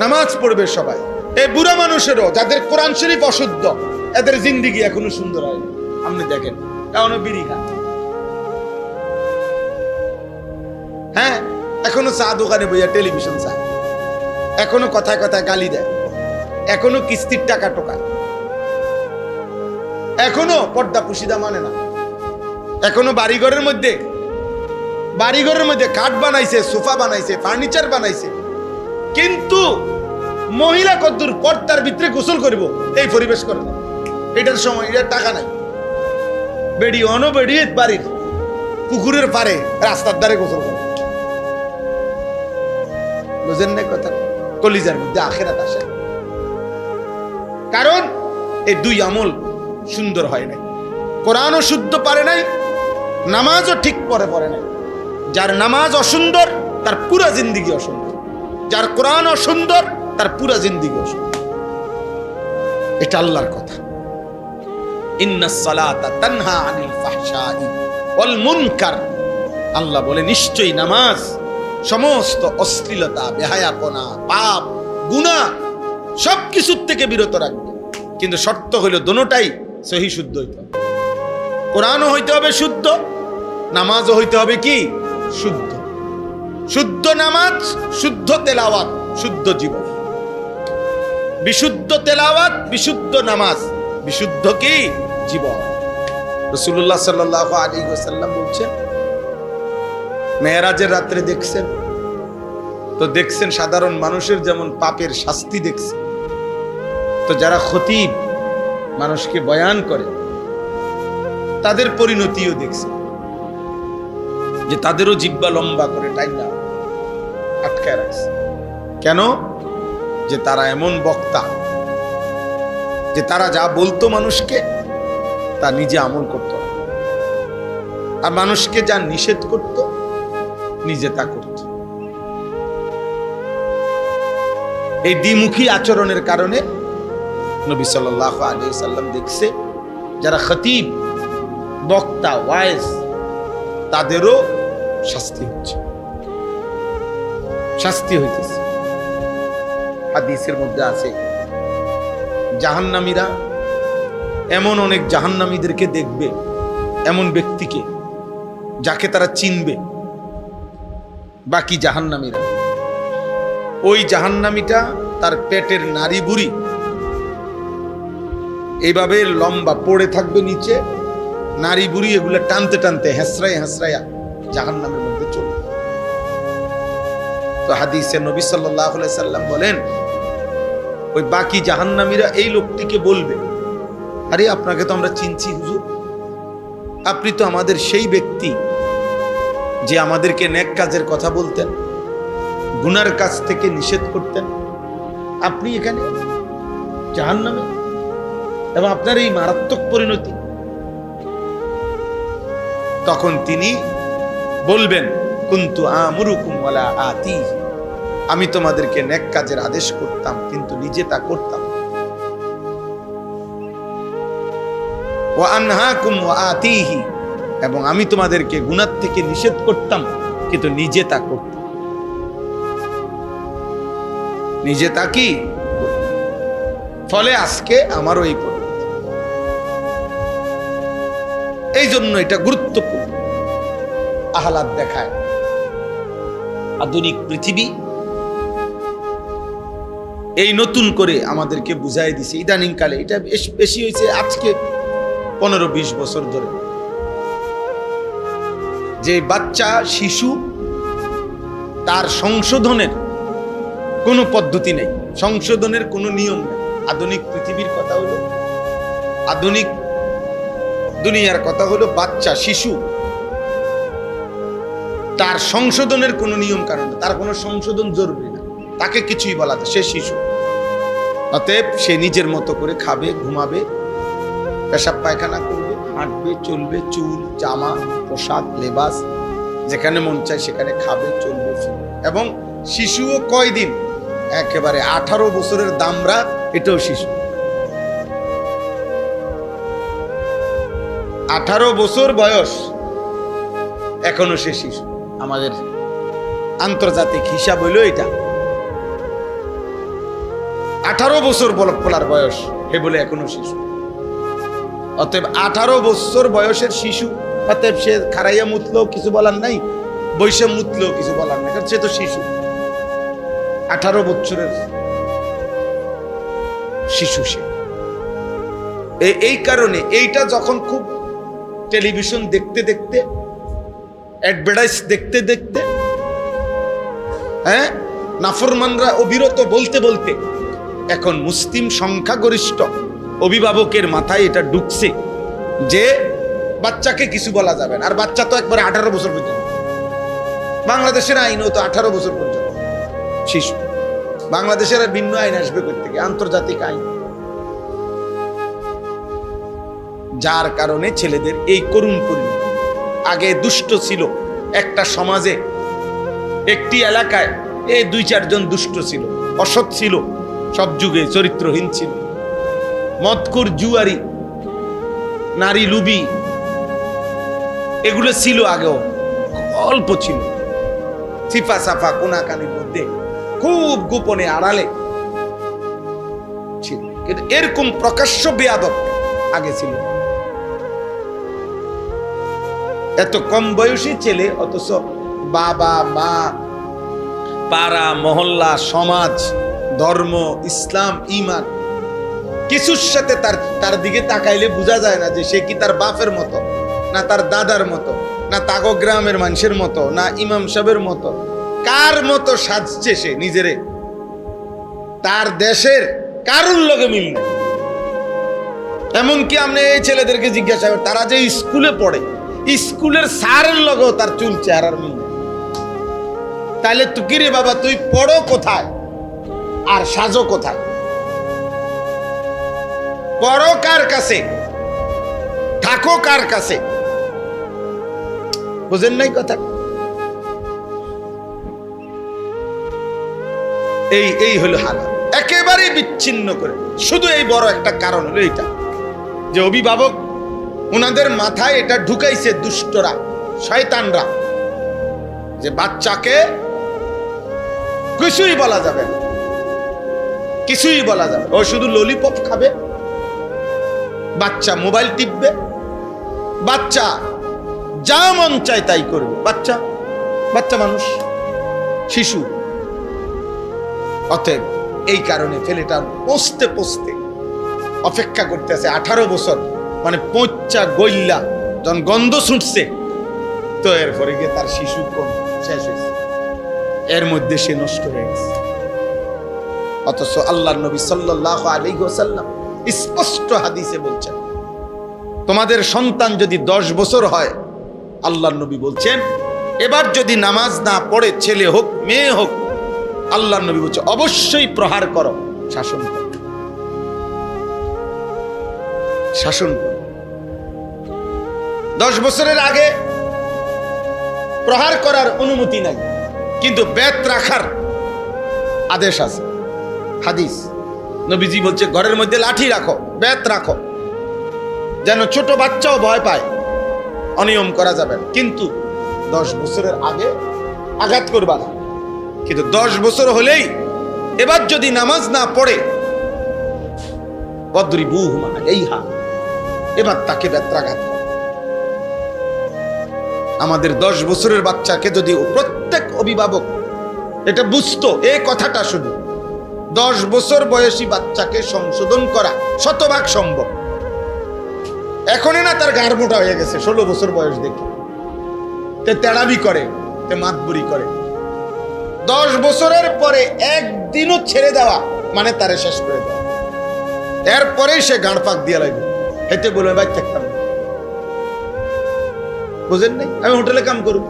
নামাজ পড়বে সবাই। এই বুড়া মানুষেরও যাদের কোরআন শরীফ অশুদ্ধ, এদের জিন্দেগি এখনো সুন্দর হয়নি। আপনি দেখেন এখনো বিড়ি খান, হ্যাঁ এখনো চা দোকানে বইয়া টেলিভিশন চায়, এখনো কথায় কথায় গালি দেয়, এখনো কিস্তির টাকা টোকায়, এখনো পর্দা পুশিদা মানে না, এখনো বাড়িঘরের মধ্যে কাঠ বানাইছে, সোফা বানাইছে, ফার্নিচার বানাইছে, কিন্তু মহিলা কদ্দুর পর্দার ভিতরে গোসল করব এই পরিবেশ করে না। এটার সময় এটার টাকা নাই। বেড়ি বেড়িয়ে বাড়ির পুকুরের পারে রাস্তার ধারে গোসল করে। বুঝেন না কথা? কলিজার মধ্যে আখেরাত আসে, কারণ এই দুই আমল সুন্দর হয় নাই। কোরআনও শুদ্ধ পারে নাই, নামাজও ঠিক পড়ে নাই। যার নামাজ অসুন্দর তার পুরা জিন্দিগি অসুন্দর, যার কোরআন অসুন্দর তার পুরা জিন্দিগি অসুন্দর। এটা আল্লাহর কথা। ইন্নাস সালাতা তানহা আনিল ফাহশাই ওয়াল মুনকার। আল্লাহ বলে নিশ্চয়ই নামাজ সমস্ত অশ্লীলতা, বেহায়াপনা, পাপ, গুনাহ সবকিছুর থেকে বিরত রাখবে, কিন্তু শর্ত হইল দোনোটাই সহি শুদ্ধ হইতে হবে। কোরআনও হইতে হবে শুদ্ধ, নামাজও হইতে হবে কি শুদ্ধ। শুদ্ধ নামাজ, শুদ্ধ তেলাওয়াত, শুদ্ধ জীবন। বিশুদ্ধ তেলাওয়াত, বিশুদ্ধ নামাজ, বিশুদ্ধ কি জীবন। রাসূলুল্লাহ সাল্লাল্লাহু আলাইহি ওয়াসাল্লাম বলছেন, মেরাজের রাত্রে দেখছেন তো দেখছেন সাধারণ মানুষের যেমন পাপের শাস্তি দেখছেন, তো যারা খতিব মানুষকে বয়ান করে তাদের পরিণতিও দেখছেন, যে তাদেরও জিহ্বা লম্বা করে টাইনা আটকায় রাখছে। কেন? যে তারা এমন বক্তা যে তারা যা বলতো মানুষকে তা নিজে আমল করত, আর মানুষকে যা নিষেধ করত নিজে তা করত। এই দ্বিমুখী আচরণের কারণে নবী সাল্লাল্লাহু আলাইহি ওয়াসাল্লাম দেখছে যারা খতিব, বক্তা, ওয়াইজ, তাদেরও শাস্তি হচ্ছে, শাস্তি হইতেছে। হাদিসের মধ্যে আছে জাহান্নামীরা এমন অনেক জাহান্নামীদেরকে দেখবে, এমন ব্যক্তিকে যাকে তারা চিনবে। বাকি জাহান্নামীরা, ওই জাহান্নামীটা তার পেটের নাড়ি বুড়ি এইভাবে লম্বা পড়ে থাকবে নিচে, নারী বুড়ি এগুলো টানতে টানতে হেসরাইয়া জাহান্নামের মধ্যে চলবে। তো হাদিসে নবী সাল্লাল্লাহু আলাইহি সাল্লাম বলেন, ওই বাকি জাহান্নামীরা এই লোকটিকে বলবে, আরে আপনাকে তো আমরা চিনছি হুজুর, আপনি তো আমাদের সেই ব্যক্তি যে আমাদেরকে নেক কাজের কথা বলতেন, গুনার কাজ থেকে নিষেধ করতেন, আপনি এখানে জাহান্নামে, এবং আপনার এই মারাত্মক পরিণতি। তখন তিনি বলবেন, কুনতু আমুরুকুম ওয়ালা আতিহি, আমি তোমাদেরকে নেক কাজের আদেশ করতাম কিন্তু নিজে তা করতাম। ওয়া আনহাকুম ওয়া আতিহি, এবং আমি তোমাদেরকে গুনাহ থেকে নিষেধ করতাম কিন্তু নিজে তা করতাম। নিজে তা কি? ফলে আজকে আমারও এই পরিণতি। এই জন্য এটা গুরুত্বপূর্ণ। আহলাদ দেখায় আধুনিক পৃথিবী এই নতুন করে আমাদেরকে বুঝাই দিছে ইদানিং কালে। এটা বেশি হয়েছে আজকে 15-20 বছর ধরে, যে বাচ্চা শিশু তার সংশোধনের কোনো পদ্ধতি নেই, সংশোধনের কোনো নিয়ম নেই। আধুনিক পৃথিবীর কথা হলো, আধুনিক দুনিয়ার কথা হলো বাচ্চা শিশু, তার সংশোধনের কোনো নিয়ম কারণ, তার কোনো সংশোধন জরুরি না, তাকে কিছুই বলা যায়, সে শিশু। অতএব সে নিজের মতো করে খাবে, ঘুমাবে, পেশাব পায়খানা করবে, হাঁটবে, চলবে, চুল, জামা, পোশাক, লেবাস যেখানে মন চায় সেখানে খাবে, চলবে। এবং শিশুও কয়দিন, একেবারে 18 বছরের দামরা, এটাও শিশু। 18 বছর বয়স, এখনো সে শিশু। আমাদের আন্তর্জাতিক হিসাব হইল এটা। 18 বছর পোলার বয়স, হে বলে এখনো শিশু। অতএব 18 বছর বয়সের শিশু, অতএব সে খারাইয়া মুতলেও কিছু বলার নাই, বৈশে মুতলেও কিছু বলার নাই, কারণ সে তো শিশু। 18 বছরের শিশু সে। এই কারণে এইটা যখন খুব টেলিভিশন দেখতে দেখতে, অ্যাডভার্টাইজ দেখতে দেখতে, হ্যাঁ, নাফরমানরা অবিরত বলতে বলতে এখন মুসলিম সংখ্যাগরিষ্ঠ অভিভাবকের মাথায় এটা ঢুকছে যে বাচ্চাকে কিছু বলা যাবে না। আর বাচ্চা তো একবারে 18 বছর পর্যন্ত, বাংলাদেশের আইনও তো 18 বছর পর্যন্ত শিশু। বাংলাদেশের আর ভিন্ন আইন আসবে কোথা থেকে? আন্তর্জাতিক আইন। যার কারণে ছেলেদের এই করুণ পরিণতি। আগে দুষ্ট ছিল একটা সমাজে, একটি এলাকায় এই 2-4 জন দুষ্ট ছিল, অসৎ ছিল, সব যুগে চরিত্রহীন ছিল, মদকুর, জুয়ারি, নারী লুবি, এগুলো ছিল আগেও, অল্প ছিল। সিফা সাফা কোনাকানির মধ্যে খুব গোপনে আড়ালে ছিল, কিন্তু এরকম প্রকাশ্য বেয়াদব আগে ছিল। এত কম বয়সী ছেলে, অথচ বাবা মা, পাড়া মহল্লা, সমাজ, ধর্ম, ইসলাম, ঈমান কিছুর সাথে তার দিকে তাকাইলে বোঝা যায় না যে সে কি তার বাপের মতো, না তার দাদার মতো, না তাগো গ্রামের মানুষের মতো, না ইমাম সাহেবের মতো। কার মতো সাজছে সে নিজেরে? তার দেশের কারুর লগে মিল নেই। এমনকি আপনি এই ছেলেদেরকে জিজ্ঞাসা করেন, তারা যে স্কুলে পড়ে, স্কুলের স্যারের লগেও তার চুল চেহারার মিল নেই। তাহলে তুই রে বাবা, তুই পড়ো কোথায় আর সাজো কোথায়? পড়ো কার কাছে, থাকো কার কাছে? বুঝেন নাই কথা? এই হলো হালাত, একেবারে বিচ্ছিন্ন করে। শুধু এই বড় একটা কারণ হলো এটা যে অভিভাবক ওনাদের মাথায় এটা ঢুকাইছে দুষ্টরা, শয়তানরা, যে বাচ্চাকে কিছুই বলা যাবে না, কিছুই বলা যাবে। ও শুধু ললিপপ খাবে, বাচ্চা মোবাইল টিপবে, বাচ্চা যা মন চায় তাই করবে। বাচ্চা বাচ্চা মানুষ, শিশু। অতএব এই কারণে ছেলেটা পৌঁছতে পৌঁছতে অপেক্ষা করতেছে 18 বছর, মানে পচা গইল্লা যখন গন্ধ ছুটছে, তো এরপরে গিয়ে তার শিশু কম শেষ হয়েছে, এর মধ্যে সে নষ্ট হয়ে গেছে। অথচ আল্লাহর নবী সাল্লাল্লাহু আলাইহি ওয়াসাল্লাম স্পষ্ট হাদিসে বলছেন, তোমাদের সন্তান যদি 10 বছর হয়, আল্লাহর নবী বলছেন, এবার যদি নামাজ না পড়ে, ছেলে হোক মেয়ে হোক, আল্লাহর নবী বলছে অবশ্যই প্রহার করো, শাসন করো, শাসন করো। 10 বছরের আগে প্রহার করার অনুমতি নাই, কিন্তু বেত রাখার আদেশ আছে। হাদিস নবীজি বলছে, ঘরের মধ্যে লাঠি রাখো, বেত রাখো, যেন ছোট বাচ্চাও ভয় পায়। অনিয়ম করা যাবে না, কিন্তু 10 বছরের আগে আঘাত করবা না। কিন্তু 10 বছর হলেই এবার যদি নামাজ না পড়ে, বদ্রিবুহুমা আলাইহা, এবার তাকে বেত্রাঘাত। আমাদের 10 বছরের বাচ্চাকে যদি প্রত্যেক অভিভাবক এটা বুঝতো, এই কথাটা শুধু 10 বছর বয়সী বাচ্চাকে সংশোধন করা শতভাগ সম্ভব। এখনই না তার গাড় মোটা হয়ে গেছে 16 বছর বয়স দেখে, তে তেড়াবি করে, তে মাতবুরি করে। 10 বছরের পরে একদিনও ছেড়ে দেওয়া মানে তারে শেষ করে দেওয়া। এরপরেই সে গাঁড় পাক দিয়ে লাগবে, হেঁটে বলবে ভাই থাকতাম, বুঝেন নাই, আমি হোটেলে কাম করব।